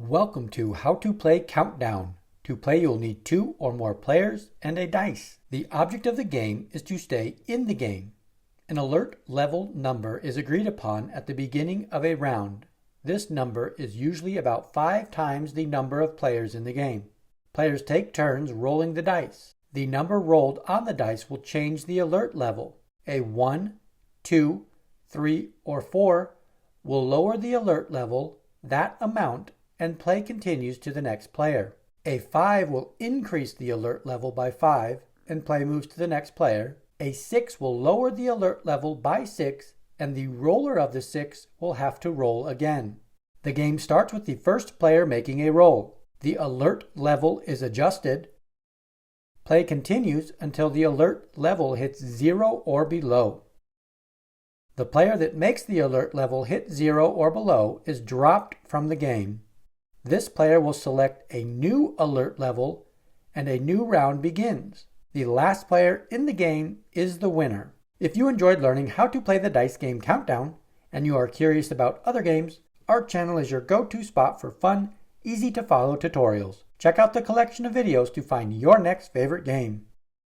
Welcome to How to Play Countdown. To play, you'll need 2 or more players and a dice. The object of the game is to stay in the game. An alert level number is agreed upon at the beginning of a round. This number is usually about 5 times the number of players in the game. Players take turns rolling the dice. The number rolled on the dice will change the alert level. A 1, 2, 3, or 4 will lower the alert level that amount and play continues to the next player. A 5 will increase the alert level by 5 and play moves to the next player. A 6 will lower the alert level by 6 and the roller of the 6 will have to roll again. The game starts with the first player making a roll. The alert level is adjusted. Play continues until the alert level hits 0 or below. The player that makes the alert level hit 0 or below is dropped from the game. This player will select a new alert level and a new round begins. The last player in the game is the winner. If you enjoyed learning how to play the dice game Countdown and you are curious about other games, our channel is your go-to spot for fun, easy to follow tutorials. Check out the collection of videos to find your next favorite game.